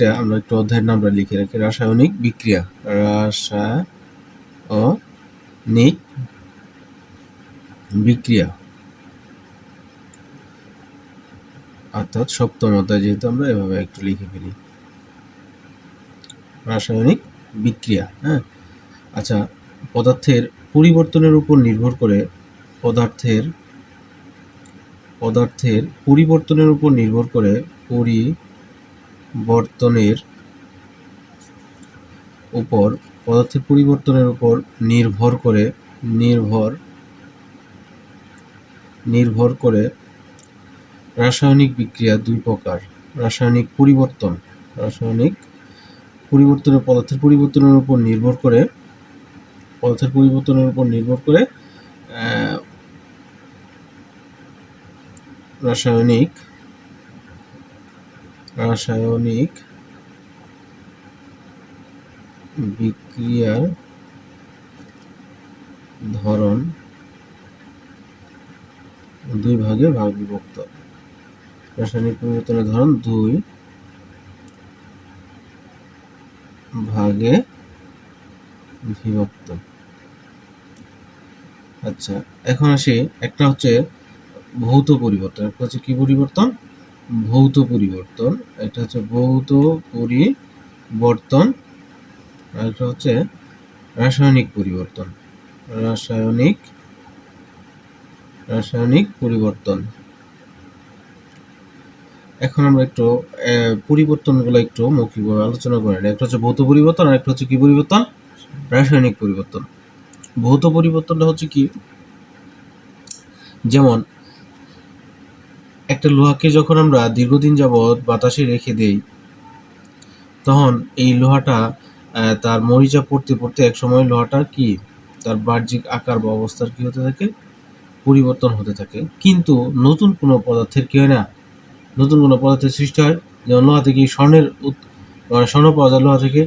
একটা আমরা একটু অধ্যায়ের নামটা লিখে রাখি, রাসায়নিক বিক্রিয়া। রাসায়নিক বিক্রিয়া অর্থাৎ সপ্তম অধ্যায়, যেহেতু আমরা এভাবে একটু লিখে ফেলি রাসায়নিক বিক্রিয়া। হ্যাঁ, আচ্ছা, পদার্থের পরিবর্তনের উপর নির্ভর করে পদার্থের পরিবর্তনের উপর নির্ভর করে পদার্থের পরিবর্তনের উপর নির্ভর করে রাসায়নিক বিক্রিয়া দুই প্রকার। রাসায়নিক পরিবর্তনে পদার্থের পরিবর্তনের উপর নির্ভর করে রাসায়নিক বিক্রিয়ার ধরন দুই ভাগে বিভক্ত। রাসায়নিক পরিবর্তনের ধরন দুই ভাগে বিভক্ত। আচ্ছা, এখন আসি, একটা হচ্ছে ভৌত পরিবর্তন, একটা হচ্ছে কি পরিবর্তন? ভৌত পরিবর্তন। এটা হচ্ছে ভৌত পরিবর্তন, আর একটা হচ্ছে রাসায়নিক পরিবর্তন। রাসায়নিক পরিবর্তন। এখন আমরা একটু পরিবর্তনগুলো একটু মৌখিকভাবে আলোচনা করে নিই। একটা হচ্ছে ভৌত পরিবর্তন, আর একটা হচ্ছে কি পরিবর্তন? রাসায়নিক পরিবর্তন। ভৌত পরিবর্তনটা হচ্ছে কি, যেমন একটা লোহাকে যখন আমরা দীর্ঘদিন যাবৎ বাতাসে রেখে দেই, তখন এই লোহাটা তার মরিচা পড়তে পড়তে এক সময় লোহাটা কি তার বাহ্যিক আকার বা অবস্থার কি হতে থাকে? পরিবর্তন হতে থাকে। কিন্তু নতুন কোনো পদার্থের কি হয় না? নতুন কোনো পদার্থের সৃষ্টি হয়। যেমন লোহা থেকে স্বর্ণ পাওয়া যায়, লোহা থেকে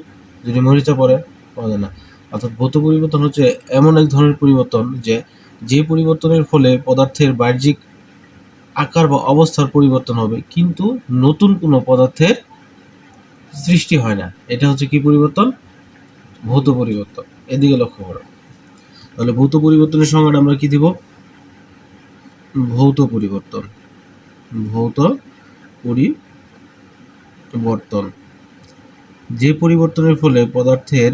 যদি মরিচা পড়ে পাওয়া যায় না। অর্থাৎ ভৌত পরিবর্তন হচ্ছে এমন এক ধরনের পরিবর্তন যে পরিবর্তনের ফলে পদার্থের বাহ্যিক আকার বা অবস্থার পরিবর্তন হবে, কিন্তু নতুন কোনো পদার্থের সৃষ্টি হয় না। এটা হচ্ছে কি পরিবর্তন? ভৌত পরিবর্তন। এদিকে লক্ষ্য করো। তাহলে ভৌত পরিবর্তনের সংজ্ঞাটা আমরা কি দিব? ভৌত পরিবর্তন। যে পরিবর্তনের ফলে পদার্থের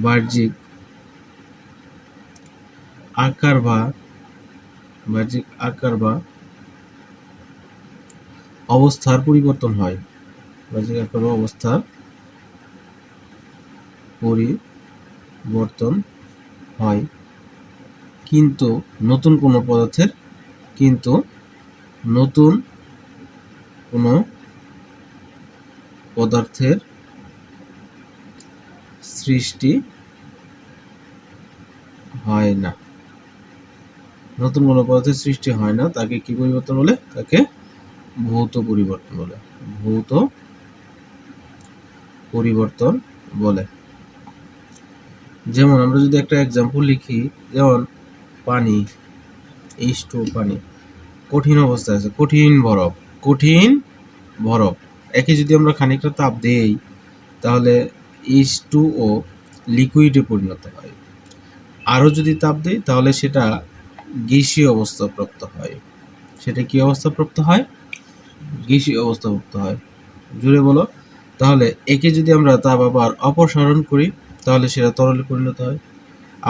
বাহ্যিক আকার বা অবস্থার পরিবর্তন হয়। বাহ্যিক আকার বা অবস্থার পরিবর্তন হয়, কিন্তু নতুন কোনো পদার্থের সৃষ্টি হয় না। নতুন কোনো পদার্থের সৃষ্টি হয় না, তাকে কি পরিবর্তন বলে? তাকে ভৌত পরিবর্তন বলে। ভৌত পরিবর্তন বলে। যেমন আমরা যদি একটা এক্সাম্পল লিখি, যেমন পানি, পানি কঠিন অবস্থায় আছে, কঠিন বরফ একে যদি আমরা খানিকটা তাপ দেই, তাহলে H2O লিকুইডে পরিণত হয়। আরও যদি তাপ দেই, তাহলে সেটা গ্যাসীয় অবস্থা প্রাপ্ত হয়। সেটা কি অবস্থা প্রাপ্ত হয়? গ্যাসীয় অবস্থা প্রাপ্ত হয়। জুড়ে বলো। তাহলে একে যদি আমরা তাপ আবার অপসারণ করি, তাহলে সেটা তরলে পরিণত হয়।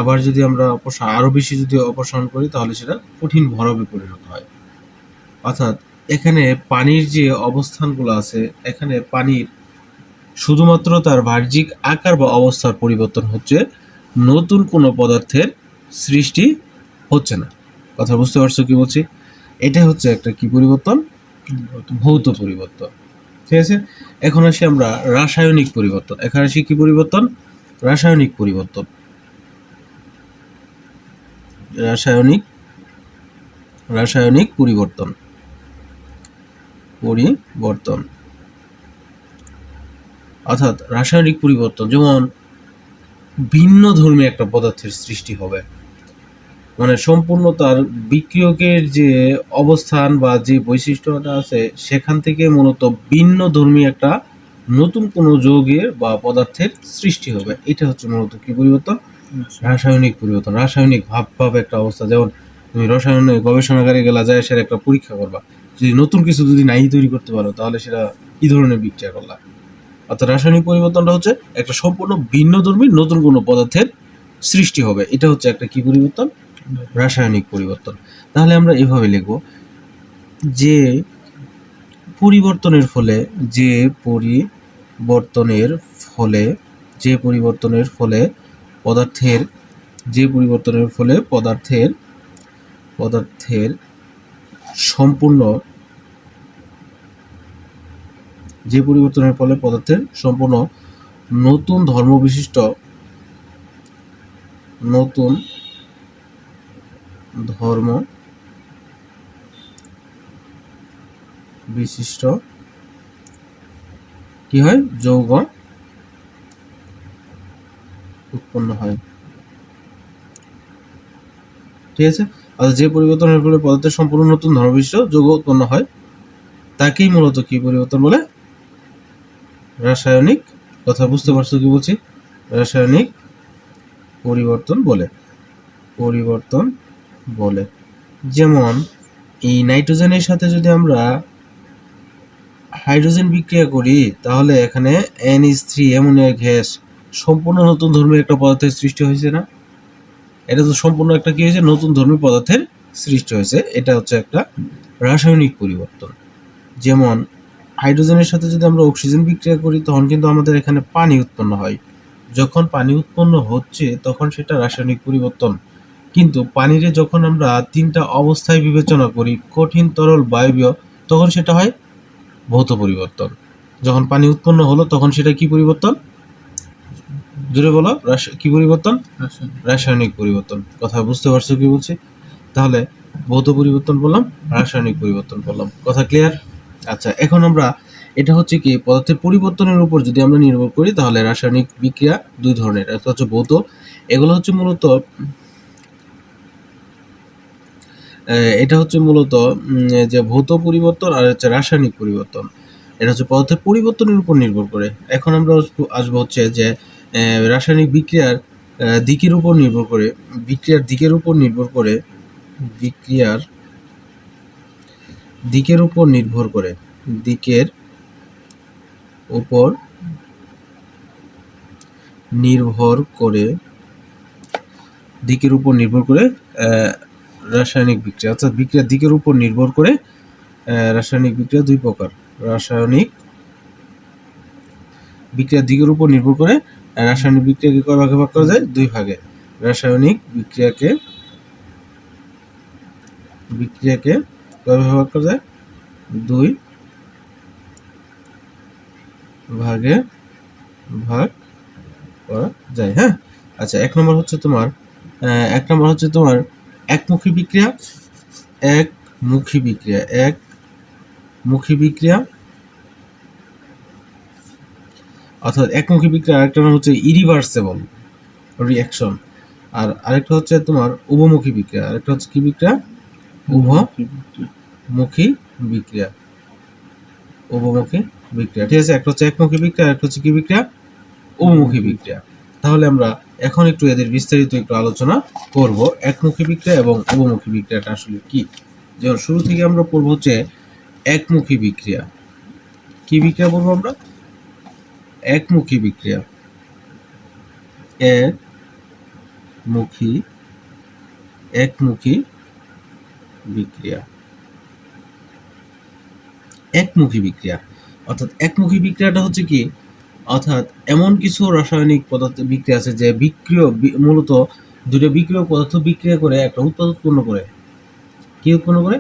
আবার যদি আমরা আরও বেশি যদি অপসারণ করি, তাহলে সেটা কঠিন বরফে পরিণত হয়। অর্থাৎ এখানে পানির যে অবস্থানগুলো আছে, এখানে পানির শুধুমাত্র তার বাহ্যিক আকার বা অবস্থার পরিবর্তন হচ্ছে, নতুন কোনো পদার্থের সৃষ্টি হচ্ছে না। কথা বুঝতে পারছো কি বলছি? এটা হচ্ছে একটা কি পরিবর্তন? ভৌত পরিবর্তন। ঠিক আছে, এখন আসি আমরা রাসায়নিক পরিবর্তন। এখানে আসি কি পরিবর্তন? রাসায়নিক পরিবর্তন। রাসায়নিক পরিবর্তন। অর্থাৎ রাসায়নিক পরিবর্তন, যেমন ভিন্ন ধর্মী একটা পদার্থের সৃষ্টি হবে, মানে সম্পূর্ণ তার বিক্রিয়কের যে অবস্থান বা যে বৈশিষ্ট্যটা আছে সেখান থেকে মূলত ভিন্ন ধর্মী একটা নতুন কোনো যৌগের বা পদার্থের সৃষ্টি হবে। এটা হচ্ছে মূলত কি পরিবর্তন? রাসায়নিক পরিবর্তন। রাসায়নিক ভাব একটা অবস্থা, যেমন তুমি রসায়নের গবেষণাগারে গেলা, যায় সেটা একটা পরীক্ষা করবা, যদি নতুন কিছু যদি নাই তৈরি করতে পারো তাহলে সেটা কি ধরনের বিক্রিয়া করলা। অর্থাৎ রাসায়নিক পরিবর্তনটা হচ্ছে একটা সম্পূর্ণ ভিন্ন ধর্মী নতুন কোনো পদার্থের সৃষ্টি হবে, এটা হচ্ছে একটা কি পরিবর্তন? রাসায়নিক পরিবর্তন। তাহলে আমরা এভাবে লিখব যে পরিবর্তনের ফলে যে পরিবর্তনের ফলে যে পরিবর্তনের ফলে পদার্থের যে পরিবর্তনের ফলে পদার্থের সম্পূর্ণ যে পরিবর্তনের ফলে পদার্থের সম্পূর্ণ নতুন ধর্ম বিশিষ্ট নতুন ধর্ম বিশিষ্ট কি হয়? যৌগ উৎপন্ন হয়। ঠিক আছে, আর যে পরিবর্তনের ফলে পদার্থের সম্পূর্ণ নতুন ধর্ম বিশিষ্ট যৌগ উৎপন্ন হয় তাকেই মূলত কি পরিবর্তন বলে? রাসায়নিক। কথা বুঝতে পারছো কি বলছি? রাসায়নিক পরিবর্তন বলে। যেমন এই নাইট্রোজেনের সাথে যদি আমরা হাইড্রোজেন বিক্রিয়া করি তাহলে এখানে NH3 অ্যামোনিয়া গ্যাস সম্পূর্ণ নতুন ধর্মীয় একটা পদার্থের সৃষ্টি হয়েছে না? এটা তো সম্পূর্ণ একটা কি হয়েছে? নতুন ধর্মীয় পদার্থের সৃষ্টি হয়েছে। এটা হচ্ছে একটা রাসায়নিক পরিবর্তন। যেমন হাইড্রোজেনের সাথে যদি আমরা অক্সিজেন বিক্রিয়া করি তখন কিন্তু আমাদের এখানে পানি উৎপন্ন হয়। যখন পানি উৎপন্ন হচ্ছে তখন সেটা রাসায়নিক পরিবর্তন। কিন্তু পানিরে যখন আমরা তিনটা অবস্থায় বিবেচনা করি, কঠিন, তরল, বায়বীয়, তখন সেটা হয় ভৌত পরিবর্তন। যখন পানি উৎপন্ন হলো তখন সেটা কি পরিবর্তন? জোরে বলো, কি পরিবর্তন? রাসায়নিক পরিবর্তন। কথা বুঝতে পারছো কি বলছি? তাহলে ভৌত পরিবর্তন বললাম, রাসায়নিক পরিবর্তন বললাম। কথা ক্লিয়ার? আচ্ছা, এখন আমরা এটা হচ্ছে কি পদার্থের পরিবর্তনের উপর যদি আমরা নির্ভর করি তাহলে রাসায়নিক বিক্রিয়া দুই ধরনের, একটা হচ্ছে ভৌত, এগুলো হচ্ছে মূলত এটা হচ্ছে মূলত যে ভৌত পরিবর্তন আর হচ্ছে রাসায়নিক পরিবর্তন। এটা হচ্ছে পদার্থের পরিবর্তনের উপর নির্ভর করে। এখন আমরা আসবো হচ্ছে যে রাসায়নিক বিক্রিয়ার দিকের উপর নির্ভর করে, বিক্রিয়ার দিকের উপর নির্ভর করে দিকের উপর নির্ভর করে রাসায়নিক বিক্রিয়া, অর্থাৎ বিক্রিয়ার দিকের উপর নির্ভর করে রাসায়নিক বিক্রিয়া দুই প্রকার। রাসায়নিক বিক্রিয়ার দিকের উপর নির্ভর করে রাসায়নিক বিক্রিয়াকে কয় ভাগে ভাগ করা যায়? দুই ভাগে। রাসায়নিক বিক্রিয়াকে কয় ভাগে ভাগ করা যায়? দুই ভাগে ভাগ করা যায়। হ্যাঁ, আচ্ছা, এক নম্বর হচ্ছে তোমার একমুখী বিক্রিয়া। অর্থাৎ একমুখী বিক্রিয়া, আরেকটা নাম হচ্ছে ইরিভার্সেবল রিঅ্যাকশন। আর আরেকটা হচ্ছে তোমার উভমুখী বিক্রিয়া। আরেকটা হচ্ছে কি বিক্রিয়া? উভমুখী বিক্রিয়া। ঠিক আছে, একটা হচ্ছে একমুখী বিক্রিয়া, আরেকটা হচ্ছে কি বিক্রিয়া? উভমুখী বিক্রিয়া। তাহলে আমরা এখন একটু এদের বিস্তারিত একটু আলোচনা করব, একমুখী বিক্রিয়া এবং উভমুখী বিক্রিয়াটা আসলে কি। যেমন শুরু থেকে আমরা পড়বো হচ্ছে একমুখী বিক্রিয়া। কি বিক্রিয়া বলবো আমরা? একমুখী বিক্রিয়া। একমুখী বিক্রিয়া অর্থাৎ একমুখী বিক্রিয়াটা হচ্ছে কি, অর্থাৎ এমন কিছু রাসায়নিক পদার্থ বিক্রিয়া আছে যে মূলত দুটো বিক্রিয়ক পদার্থ বিক্রিয়া করে একটা উৎপাদ উৎপন্ন করে। কি উৎপন্ন করে?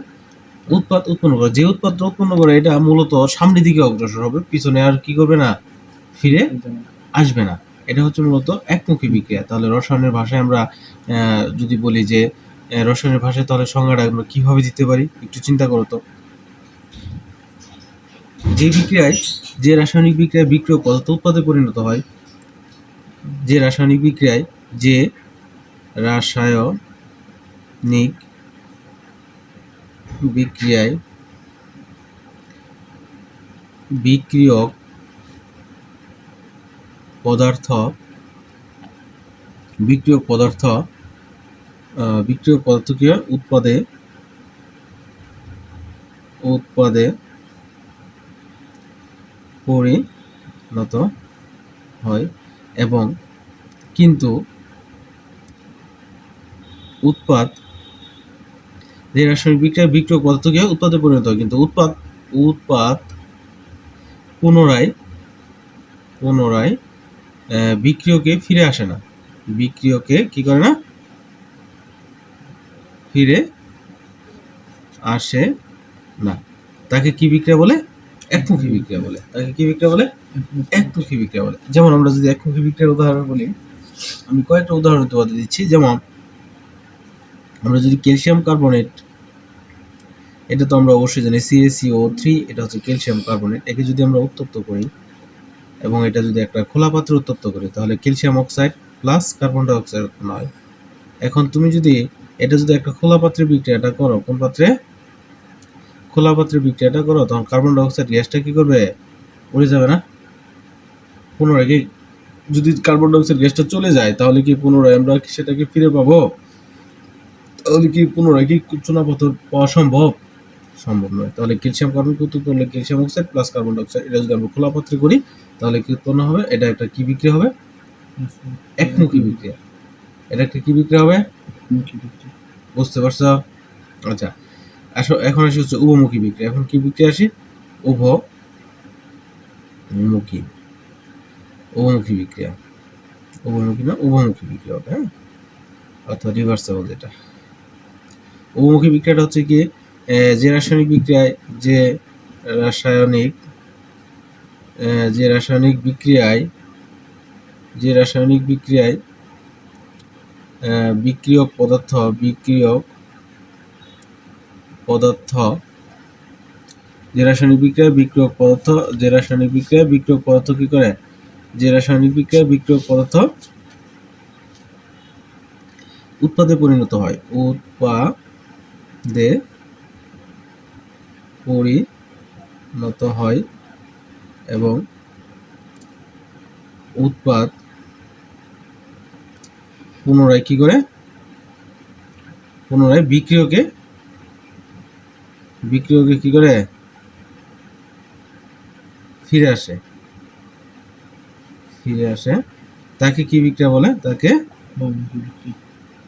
উৎপাদ উৎপন্ন করে। যে উৎপাদটা উৎপন্ন করে এটা মূলত সামনের দিকে অগ্রসর হবে, পিছনে আর কি করবে না, ফিরে আসবে না। এটা হচ্ছে মূলত একমুখী বিক্রিয়া। তাহলে রসায়নের ভাষায় আমরা যদি বলি যে রসায়নের ভাষায়, তাহলে সংজ্ঞাটা আমরা কিভাবে দিতে পারি একটু চিন্তা করো তো। যে বিক্রিয়ায় যে রাসায়নিক বিক্রিয়ায় বিক্রিয়ক পদার্থ উৎপাদে পরিণত হয়, যে রাসায়নিক বিক্রিয়ায় যে রাসায়নিক বিক্রিয়ায় বিক্রিয়ক পদার্থ কি উৎপাদে পরিণত হয়, এবং কিন্তু উৎপাদ যে রাসায়নিক বিক্রিয়ায় বিক্রিয়ক পদার্থ কি উৎপাদে পরিণত হয়, কিন্তু উৎপাদ পুনরায় বিক্রিয়কে ফিরে আসে না, বিক্রিয়কে কি করে না, ফিরে আসে না। তাকে কি বিক্রিয়া বলে? একমুখী বিক্রিয়া বলে। তাকে কি বিক্রিয়া বলে? একমুখী বিক্রিয়া বলে। যেমন আমরা যদি একমুখী বিক্রিয়ার উদাহরণ বলি, আমি কয়েকটা উদাহরণ তোমাদের দিচ্ছি। যেমন আমরা যদি ক্যালসিয়াম কার্বনেট, এটা তো আমরা অবশ্যই জানি CaCO3, এটা হচ্ছে ক্যালসিয়াম কার্বনেট। একে যদি আমরা উত্তপ্ত করি এবং এটা যদি একটা খোলা পাত্রে উত্তপ্ত করি, তাহলে calcium oxide plus carbon die oxide উৎপন্ন হয়। এখন তুমি যদি এটা যদি একটা খোলা পাত্রে বিক্রিয়াটা করো, কোন পাত্রে? খোলা পাত্রে বিক্রিয়াটা করো, তখন কার্বন ডাই অক্সাইড গ্যাসটা কি করবে? উড়ে যাবে না? পুনরায় কি, যদি কার্বন ডাই অক্সাইড গ্যাসটা চলে যায়, তাহলে কি পুনরায় আমরা সেটাকে ফিরে পাবো? তাহলে কি পুনরায় কি চুনাপাথর পাওয়া সম্ভব? সম্ভব নয়। তাহলে ক্যালসিয়াম কার্বনেট উৎপন্ন করলে calcium oxide plus carbon die oxide, এটা যদি আমরা খোলা পাত্রে করি, তাহলে কি উৎপন্ন হবে? এটা একটা কি বিক্রিয়া হবে? একমুখী বিক্রিয়া। এটা একটা কি বিক্রিয়া হবে? বুঝতে পারছো? আচ্ছা, এখন আসি হচ্ছে উভমুখী বিক্রিয়া। এখন কি বিক্রিয়া আসি? উভমুখী বিক্রিয়া। উভমুখী বিক্রিয়া হবে, হ্যাঁ, অর্থাৎ রিভার্সেবল। যেটা উভমুখী বিক্রিয়াটা হচ্ছে কি, যে রাসায়নিক বিক্রিয়ায় বিক্রিয়ক পদার্থ কি করে? যে রাসায়নিক বিক্রিয়ায় বিক্রিয়ক পদার্থ উৎপাদে পরিণত হয়, এবং উৎপাদ পুনরায় কি করে? পুনরায় বিক্রিয়কে কি করে? ফিরে আসে। তাকে কি বিক্রিয়া বলে? তাকে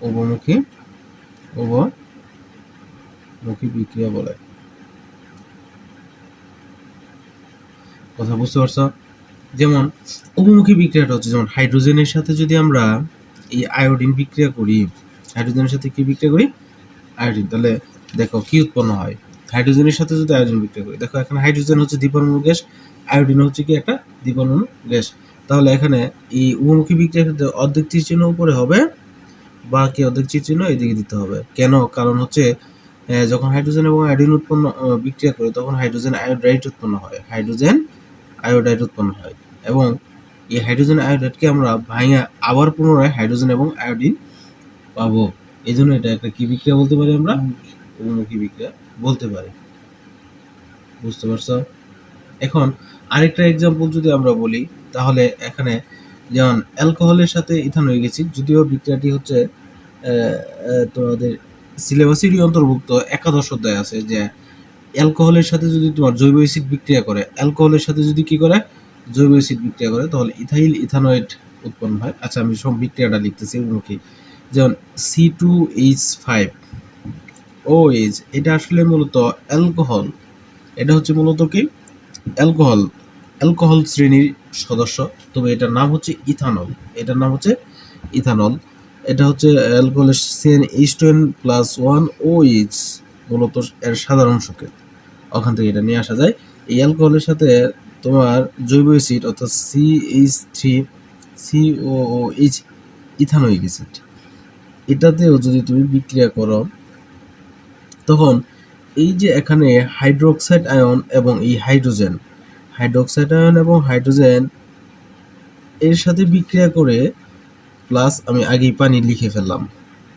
উভমুখী বিক্রিয়া বলে। কথা বুঝতে পারছো? যেমন উভমুখী বিক্রিয়াটা হচ্ছে, যেমন হাইড্রোজেনের সাথে যদি আমরা এই আয়োডিন বিক্রিয়া করি, হাইড্রোজেনের সাথে কি বিক্রিয়া করি? আয়োডিন। তাহলে দেখো কি উৎপন্ন হয়। হাইড্রোজেনের সাথে যদি আয়োডিন বিক্রিয়া করি, দেখো এখানে হাইড্রোজেন হচ্ছে দ্বিপরমাণু গ্যাস, আয়োডিন হচ্ছে কি একটা দ্বিপরমাণু গ্যাস। তাহলে এখানে এই উভমুখী বিক্রিয়ার ক্ষেত্রে অর্ধেক তীর চিহ্ন উপরে হবে, বাকি অর্ধেক তীর চিহ্ন এদিকে দিতে হবে। কেন? কারণ হচ্ছে যখন হাইড্রোজেন এবং আয়োডিন বিক্রিয়া করে, তখন হাইড্রোজেন আয়োডাইড উৎপন্ন হয়, এবং এই হাইড্রোজেন আয়োডাইডকে আমরা ভাঙা আবার পুনরায় হাইড্রোজেন এবং আয়োডিন পাবো। এই জন্য এটা একটা কি বিক্রিয়া বলতে পারি? আমরা উভমুখী বিক্রিয়া বলতে পারি। বুঝতে পারছো? এখন আরেকটা এক্সাম্পল যদি আমরা বলি, তাহলে এখানে যেমন অ্যালকোহলের সাথে ইথানয়িক অ্যাসিড, যদিও বিক্রিয়াটি হচ্ছে তোমাদের সিলেবাসেরই অন্তর্ভুক্ত, একাদশ অধ্যায় আছে যে অ্যালকোহলের সাথে যদি তোমার জৈব অ্যাসিড বিক্রিয়া করে, অ্যালকোহলের সাথে যদি কি করে? জৈব অ্যাসিড বিক্রিয়া করে, তাহলে ইথাইল ইথানয়েড উৎপন্ন হয়। আচ্ছা, আমি সব বিক্রিয়াটা লিখতেছি উভমুখী। যেমন C2H5OH, এটা আসলে মূলত অ্যালকোহল। এটা হচ্ছে মূলত কি? অ্যালকোহল শ্রেণীর সদস্য, তবে এটার নাম হচ্ছে ইথানল। এটা হচ্ছে অ্যালকোহলের CnH2n+1OH, মূলত এর সাধারণ সংকেত, ওখান থেকে এটা নিয়ে আসা যায়। এই অ্যালকোহলের সাথে তোমার জৈব অ্যাসিড অর্থাৎ CH3COOH, ইথানোয়িক অ্যাসিড, এটাতেও যদি তুমি বিক্রিয়া করো, তখন এই যে এখানে হাইড্রোক্সাইড আয়ন এবং এই হাইড্রোজেন, হাইড্রোক্সাইড আয়ন এবং হাইড্রোজেন এর সাথে বিক্রিয়া করে প্লাস আমি আগেই পানি লিখে ফেললাম,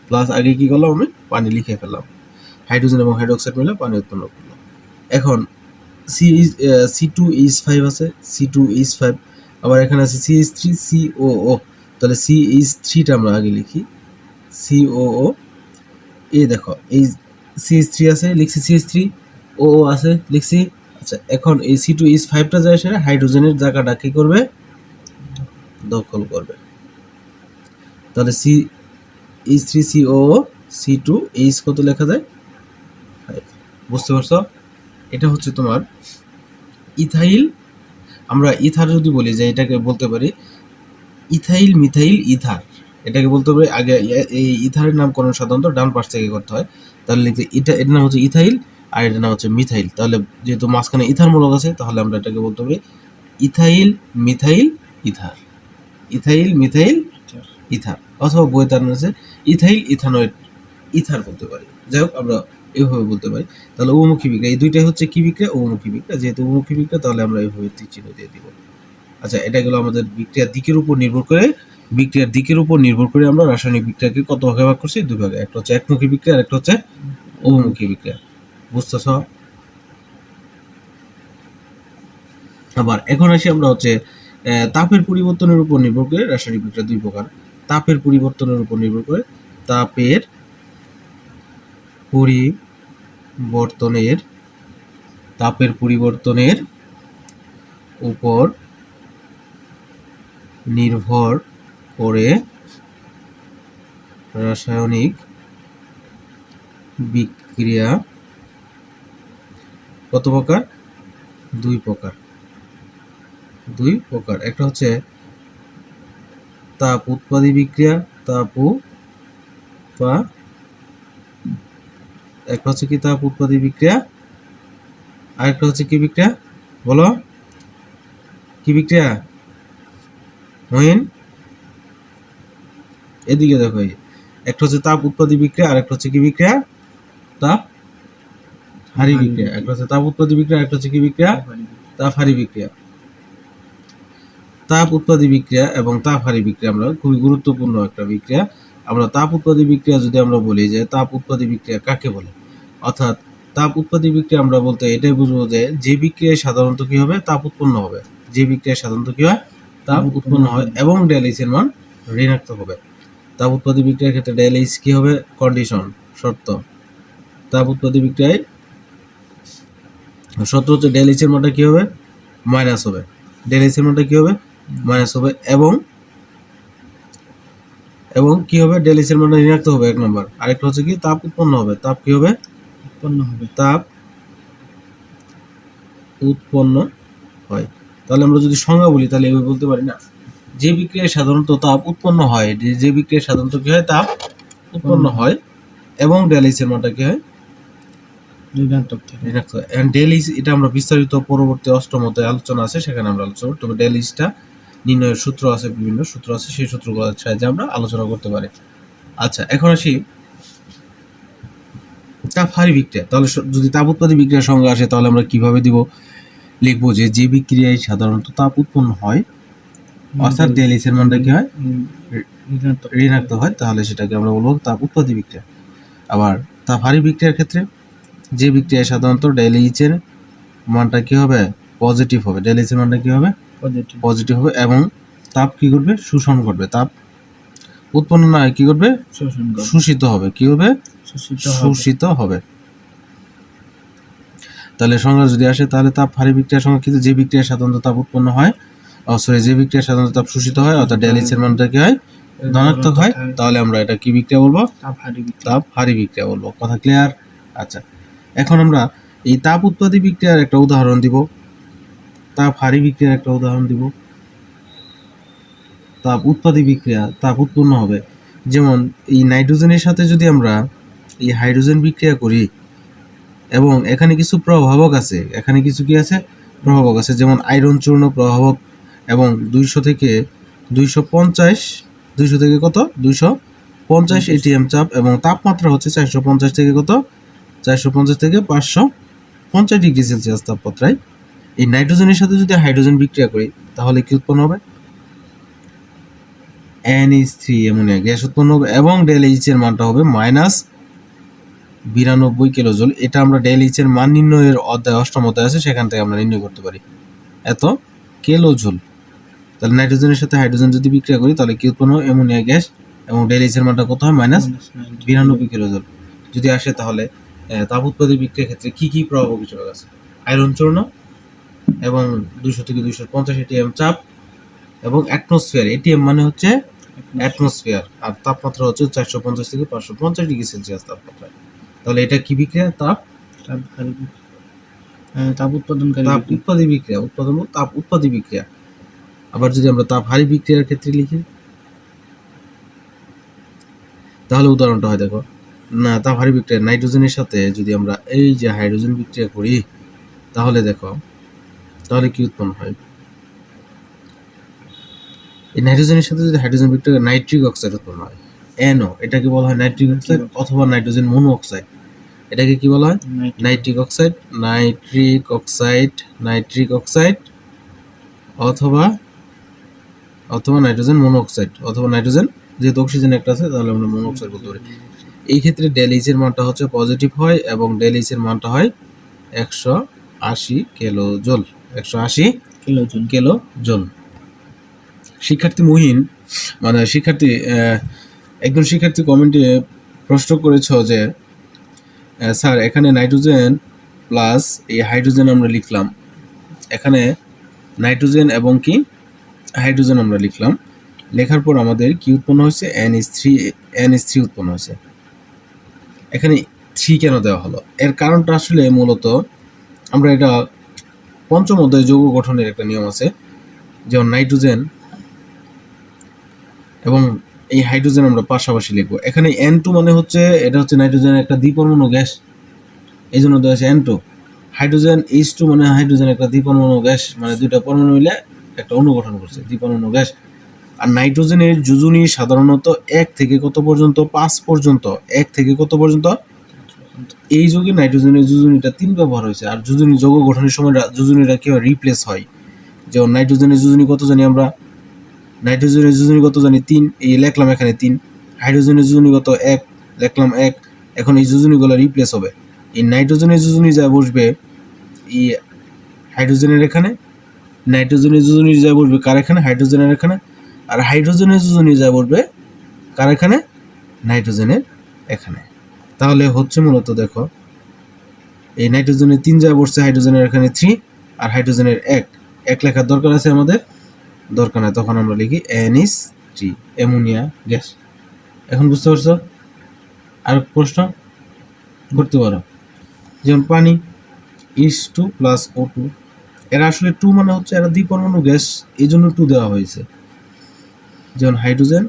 প্লাস আগে কি করলাম আমি পানি লিখে ফেললাম, হাইড্রোজেন এবং হাইড্রোক্সাইড মিলে পানি উৎপন্ন করলাম। এখন C2H5 আছে, C2H5, আবার এখানে আছে CH3COO, তাহলে CH3টা আমরা আগে লিখি, COO, এই দেখো এই CH3 আছে লিখছি, CH3OO আছে লিখছি। আচ্ছা, এখন এই C2H5টা যায় সেটা হাইড্রোজেনের জায়গাটা কি করবে, দখল করবে। তাহলে CH3COO C2H কত লেখা যায়, বুঝতে পারছো? এটা হচ্ছে তোমার ইথাইল। আমরা ইথার যদি বলি যে এটাকে বলতে পারি ইথাইল মিথাইল ইথার, এটাকে বলতে পারি আগে এই ইথারের নামকরণ সাধারণত ডান পাশ থেকে করতে হয়। তাহলে লিখতে এটার নাম হচ্ছে ইথাইল আর এটার নাম হচ্ছে মিথাইল। তাহলে যেহেতু মাঝখানে ইথার মূলক আছে তাহলে আমরা এটাকে বলতে পারি ethyl methyl ether, ethyl methyl ether, অথবা বইয়ে তার আছে ইথাইল ইথানয়েড ইথার বলতে পারি। যাই হোক, আমরা এইভাবে বলতে পারি। তাহলে উভমুখী বিক্রিয়া, এই দুইটাই হচ্ছে কি বিক্রিয়া, উভমুখী বিক্রিয়া। যেহেতু উভমুখী বিক্রিয়া তাহলে আমরা এইভাবে তীর চিহ্ন দিয়ে দিব। আচ্ছা, এটা গেল আমাদের বিক্রিয়ার দিকের উপর নির্ভর করে, বিক্রিয়ার দিকের উপর নির্ভর করে আমরা রাসায়নিক বিক্রিয়াকে কত ভাগে ভাগ করছি, দুই ভাগে, একটা হচ্ছে একমুখী বিক্রিয়া আর একটা হচ্ছে উভমুখী বিক্রিয়া। বুঝতেছ? আবার এখন আসি আমরা হচ্ছে তাপের পরিবর্তনের উপর নির্ভর করে রাসায়নিক বিক্রিয়া দুই প্রকার। তাপের পরিবর্তনের উপর নির্ভর করে, তাপের পরিবর্তনের উপর নির্ভর করে রাসায়নিক বিক্রিয়া কত প্রকার, দুই প্রকার। একটা হচ্ছে তাপ উৎপাদী বিক্রিয়া, একটা হচ্ছে কি তাপ উৎপাদী বিক্রিয়া, আর একটা হচ্ছে কি বিক্রিয়া, বলো কি বিক্রিয়া মহিন, এদিকে দেখো, একটা হচ্ছে তাপ উৎপাদী বিক্রিয়া আর একটা হচ্ছে কি বিক্রিয়া, তাপ হারি বিক্রিয়া। একটা হচ্ছে তাপ উৎপাদী বিক্রিয়া, একটা হচ্ছে কি বিক্রিয়া, তাপ হারি বিক্রিয়া। তাপ উৎপাদী বিক্রিয়া এবং তাপ হারি বিক্রিয়া আমরা খুবই গুরুত্বপূর্ণ একটা বিক্রিয়া। আমরা তাপ উৎপাদী বিক্রিয়া যদি আমরা বলি যে তাপ উৎপাদী বিক্রিয়া কাকে বলে, অর্থাৎ তাপ উৎপাদী বিক্রিয়া আমরা বলতে এটাই বুঝবো যে বিক্রিয়ায় সাধারণত কি হবে, তাপ উৎপন্ন হবে, যে বিক্রিয়ায় সাধারণত কি হয়, তাপ উৎপন্ন হয় এবং ডেলএইচ এর মান ঋণাত্মক হবে। তাপ উৎপাদী বিক্রিয়ার ক্ষেত্রে ডেলএইচ কি হবে, কন্ডিশন, শর্ত। তাপ উৎপাদী বিক্রিয়ায় শর্ত হচ্ছে ডেলএইচ এর মানটা কি হবে, মাইনাস হবে, ডেলএইচ এর মানটা কি হবে, মাইনাস হবে, এবং কি হবে, ডেলএইচ এর মানটা ঋণাত্মক হবে, এক নম্বর। আরেকটা হচ্ছে কি তাপ উৎপন্ন হবে, তাপ কি হবে, তাপ উৎপন্ন হয়। তাহলে আমরা যদি সংজ্ঞা বলি তাহলে এভাবে বলতে পারি না, যে বিক্রিয়ায় সাধারণত তাপ উৎপন্ন হয়, যে বিক্রিয়ায় সাধারণত কি হয়, তাপ উৎপন্ন হয় এবং ডেলএইচ এর মানটা কি হয়, ঋণাত্মক। ডেলএইচ এটা আমরা বিস্তারিত পরবর্তী অষ্টম অধ্যায়ে আলোচনা আছে, সেখানে আমরা আলোচনা করব। তবে ডেলএইচটা নির্ণয়ের সূত্র আছে, বিভিন্ন সূত্র আছে, সেই সূত্রগুলোর সাহায্যে আমরা আলোচনা করতে পারি। আচ্ছা, এখন আসি তাপ হারি বিক্রিয়া। তাহলে যদি তাপ উৎপাদী বিক্রিয়ার সংজ্ঞা আসে তাহলে আমরা কিভাবে দিব, লিখবো যে বিক্রিয়ায় সাধারণত তাপ উৎপন্ন হয় অর্থাৎ ডেলএইচ এর মানটা কি হয়, ঋণাত্মক হয়, তাহলে সেটাকে আমরা বলবো তাপ উৎপাদী বিক্রিয়া। আবার তাপ হারি বিক্রিয়ার ক্ষেত্রে যে বিক্রিয়ায় সাধারণত ডেলএইচ এর মানটা কি হবে, পজিটিভ হবে, ডেলএইচ এর মানটা কি হবে, পজিটিভ হবে এবং তাপ কি করবে, শোষণ করবে, তাপ উৎপন্ন না কি করবে, শোষিত হবে, কি হবে, শোষিত হবে। তাহলে সংজ্ঞা যদি আসে তাহলে তাপ হারি বিক্রিয়ার সংজ্ঞা কিন্তু যে বিক্রিয়ায় সাধারণত তাপ উৎপন্ন হয়, যে বিক্রিয়ায় সাধারণত তাপ শোষিত হয় অর্থাৎ ডেলএইচ এর মানটা কি হয়, ধনাত্মক হয়, তাহলে আমরা এটা কি বিক্রিয়া বলবো, তাপ হারি বিক্রিয়া বলবো। কথা ক্লিয়ার? আচ্ছা, এখন আমরা এই তাপ উৎপাদী বিক্রিয়ার একটা উদাহরণ দিব, তাপ হারি বিক্রিয়ার একটা উদাহরণ দিব। তাপ উৎপাদী বিক্রিয়া, তাপ উৎপন্ন হবে, যেমন এই নাইট্রোজেনের সাথে যদি আমরা এই হাইড্রোজেন বিক্রিয়া করি এবং এখানে কিছু প্রভাবক আছে, এখানে কিছু কি আছে, প্রভাবক আছে, যেমন আয়রন চূর্ণ প্রভাবক, এবং 200 থেকে 250, 200 থেকে কত, 250 এটিএম চাপ, এবং তাপমাত্রা হচ্ছে 450 থেকে কত, 450 থেকে 550 ডিগ্রি সেলসিয়াস তাপমাত্রায় এই নাইট্রোজেনের সাথে যদি হাইড্রোজেন বিক্রিয়া করি তাহলে কি উৎপন্ন হবে? NH3 অ্যামোনিয়া গ্যাস উৎপন্ন হবে এবং ΔH এর মানটা হবে -92 কিলোজুল। এটা আমরা ΔH এর মান নির্ণয়ের অধ্যায় 8ম অধ্যায় আছে, সেখান থেকে আমরা নির্ণয় করতে পারি এত কিলোজুল। তাহলে নাইট্রোজেনের সাথে হাইড্রোজেন যদি বিক্রিয়া করি তাহলে কি উৎপন্ন হবে? অ্যামোনিয়া গ্যাস এবং ΔH এর মানটা কত হয়? -92 কিলোজুল। যদি আসে তাহলে তাপ উৎপাদী বিক্রিয়ার ক্ষেত্রে কি কি প্রভাব বিচরক আছে? আয়রন চূর্ণ এবং 200 থেকে 250 ATM চাপ এবং অ্যাটমসফিয়ার। ATM মানে হচ্ছে অ্যাটমসফিয়ার, আর তাপমাত্রা হচ্ছে 450 থেকে 550 ডিগ্রি সেলসিয়াস তাপমাত্রা। তাহলে এটা কি বিক্রিয়া? তাপ উৎপাদী বিক্রিয়া। তাপ উৎপাদী বিক্রিয়া। আবার যদি আমরা তাপহারী বিক্রিয়ার ক্ষেত্রে লিখি তাহলে উদাহরণটা হয়, দেখো না, তাপহারী বিক্রিয়া নাইট্রোজেনের সাথে যদি আমরা এই যে হাইড্রোজেন বিক্রিয়া করি তাহলে দেখো তাহলে কি উৎপন্ন হয়? এই নাইট্রোজেনের সাথে যদি হাইড্রোজেন বিক্রিয়া নাইট্রিক অক্সাইড উৎপন্ন হয়, NO। এটাকে বলা হয় নাইট্রিক অক্সাইড অথবা নাইট্রোজেন মনো অক্সাইড। এটাকে কি বলা হয়? নাইট্রিক অক্সাইড, নাইট্রিক অক্সাইড অথবা নাইট্রোজেন মনো অক্সাইড, অথবা নাইট্রোজেন, যেহেতু অক্সিজেন একটা আছে তাহলে আমরা মনো অক্সাইড বলতে পারি। এই ক্ষেত্রে ΔH এর মানটা হচ্ছে পজিটিভ হয় এবং ΔH এর মানটা হয় 180 কিলোজুল। 180 কিলোজুল। শিক্ষার্থী মুহিন, মানে শিক্ষার্থী একজন শিক্ষার্থী কমেন্টে প্রশ্ন করেছ যে স্যার এখানে নাইট্রোজেন প্লাস এই হাইড্রোজেন আমরা লিখলাম, এখানে নাইট্রোজেন এবং কি হাইড্রোজেন আমরা লিখলাম, লেখার পর আমাদের কি উৎপন্ন হয়েছে? NH3 উৎপন্ন হয়েছে। এখানে 3 কেন দেওয়া হলো? এর কারণটা আসলে মূলত আমরা এটা 5ম অধ্যায়ে যৌগ গঠনের একটা নিয়ম আছে, যেমন নাইট্রোজেন এবং এই হাইড্রোজেন আমরা পাশাপাশি লিখবো। এখানে N2 মানে হচ্ছে এটা হচ্ছে নাইট্রোজেনের একটা দ্বিপরমাণু গ্যাস, এই জন্য দেওয়া আছে N2। হাইড্রোজেন H2 মানে হাইড্রোজেন একটা দ্বিপরমাণু গ্যাস, মানে দুইটা পরমাণু মিলে একটা অণু গঠন করছে, দ্বিপরমাণু গ্যাস। আর নাইট্রোজেনের যোজনী সাধারণত 1 থেকে কত পর্যন্ত? 5 পর্যন্ত। 1 থেকে কত পর্যন্ত? এই যুগে নাইট্রোজেনের যোজনীটা 3 ব্যবহার হয়েছে। আর যোজনী যৌগ গঠনের সময় যোজনীটা কি হয়? রিপ্লেস হয়। যেমন নাইট্রোজেনের যোজনী কত জানি আমরা? নাইট্রোজেনের যোজনী কত জানি? 3, এই লিখলাম এখানে 3। হাইড্রোজেনের যোজনী কত? 1, লিখলাম 1। এখন এই যোজনীগুলো রিপ্লেস হবে। এই নাইট্রোজেনের যোজনী যা বসবে এই হাইড্রোজেনের এখানে, নাইট্রোজেনের যোজনী যা বসবে কার এখানে? হাইড্রোজেনের এখানে। আর হাইড্রোজেনের যোজনী যা বসবে কার এখানে? নাইট্রোজেনের এখানে। তাহলে হচ্ছে মূলত দেখো এই নাইট্রোজেনের 3 যা বসছে, হাইড্রোজেনের এখানে 3 আর হাইড্রোজেনের 1 লেখার দরকার আছে আমাদের? দরকার নাই, তখন আমরা লিখি NH3, অ্যামোনিয়া গ্যাস। এখন বুঝতে পারছো? আর প্রশ্ন করতে পারো, যেমন পানি H2 প্লাস O2, এরা আসলে 2 মানে হচ্ছে এরা দ্বিপরমাণু গ্যাস, এই জন্য 2 দেওয়া হয়েছে। যেমন হাইড্রোজেন,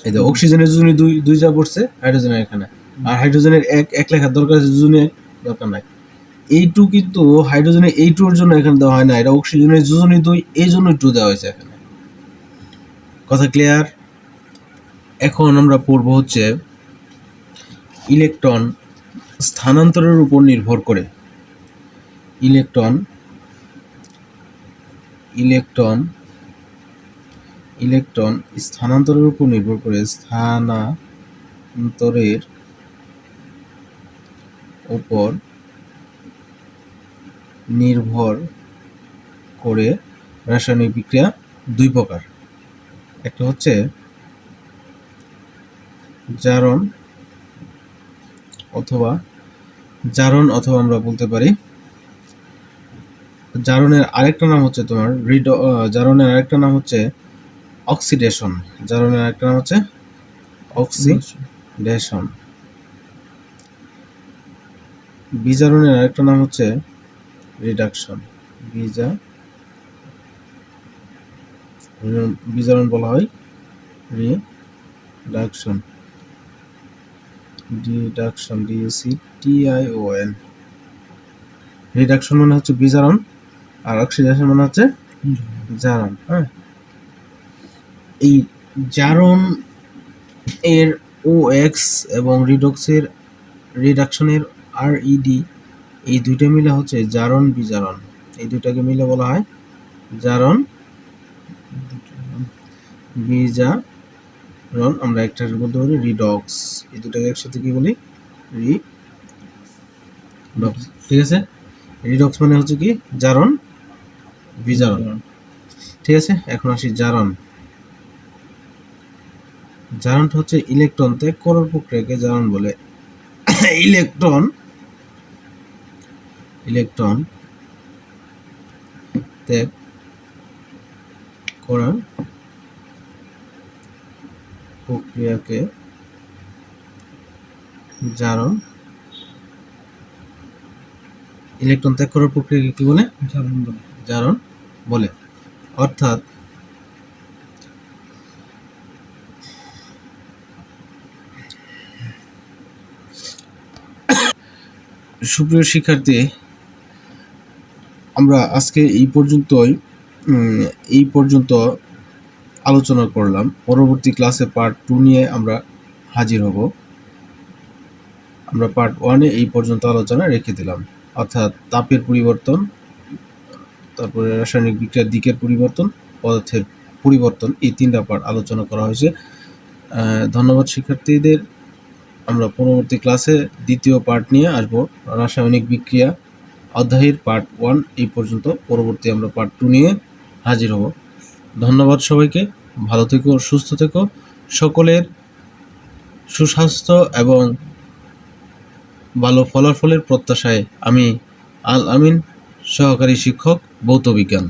এই যে অক্সিজেনের যোজনী 2 যা পড়ছে হাইড্রোজেনের এখানে, আর হাইড্রোজেনের 1 লেখার দরকার আছে, যোজনের দরকার নাই। এই 2 কিন্তু হাইড্রোজেনের এই 2 এর জন্য এখানে দেওয়া হয় না, এটা অক্সিজেনের যোজনী 2, এই জন্য 2 দেওয়া হয়েছে এখানে। কথা ক্লিয়ার? এখন আমরা পড়বো হচ্ছে ইলেকট্রন স্থানান্তরের উপর নির্ভর করে। ইলেকট্রন স্থানান্তরের উপর নির্ভর করে, স্থানান্তরের উপর নির্ভর করে রাসায়নিক বিক্রিয়া 2 প্রকার। একটা হচ্ছে জারণ অথবা আমরা বলতে পারি জারণের আরেকটা নাম হচ্ছে তোমার জারণের আরেকটা নাম হচ্ছে অক্সিডেশন। জারণের আরেকটা নাম হচ্ছে অক্সিডেশন। বিজারণের আরেকটা নাম হচ্ছে রিডাকশন। বিজারণ বলা হয় রিডাকশন। DUCTION। রিডাকশন মানে হচ্ছে বিজারণ আর অক্সিডেশন মানে হচ্ছে জারণ। হ্যাঁ, এই জারণ এর OX এবং রিডাকশনের RED এই দুইটা মিলে হচ্ছে জারণ বিজারণ। এই দুইটাকে মিলে বলা হয় জারণ বিজারণ। আমরা একটা বলতে পারি রিডক্স। এই দুটাকে একসাথে কি বলি? রিডক্স। ঠিক আছে, রিডক্স মানে হচ্ছে কি জারণ বিজারণ। ঠিক আছে, এখন আসি জারণ। জারণটা হচ্ছে ইলেকট্রন ত্যাগ করার প্রক্রিয়াকে জারণ বলে। ইলেকট্রন ত্যাগ করার প্রক্রিয়াকে জারণ, ইলেকট্রন ত্যাগ করার প্রক্রিয়াকে কি বলে? জারণ বলে। অর্থাৎ সুপ্রিয় শিক্ষার্থী, আমরা আজকে এই পর্যন্ত আলোচনা করলাম। পরবর্তী ক্লাসে পার্ট 2 নিয়ে আমরা হাজির হব। আমরা পার্ট 1-এ এই পর্যন্ত আলোচনা রেখে দিলাম, অর্থাৎ তাপের পরিবর্তন, তারপরে রাসায়নিক বিক্রিয়ার দিকের পরিবর্তন, পদার্থের পরিবর্তন, এই 3টা পার্ট আলোচনা করা হয়েছে। ধন্যবাদ শিক্ষার্থীদের। আমরা পরবর্তী ক্লাসে দ্বিতীয় পার্ট নিয়ে আসবো, রাসায়নিক বিক্রিয়া অধ্যায়ের পার্ট 1 এই পর্যন্ত। পরবর্তী আমরা পার্ট 2 নিয়ে হাজির হব। ধন্যবাদ সবাইকে। ভালো থেকো, সুস্থ থেকো। সকলের সুস্বাস্থ্য এবং ভালো ফলাফলের প্রত্যাশায় আমি আল আমিন, সহকারী শিক্ষক ভৌত বিজ্ঞান।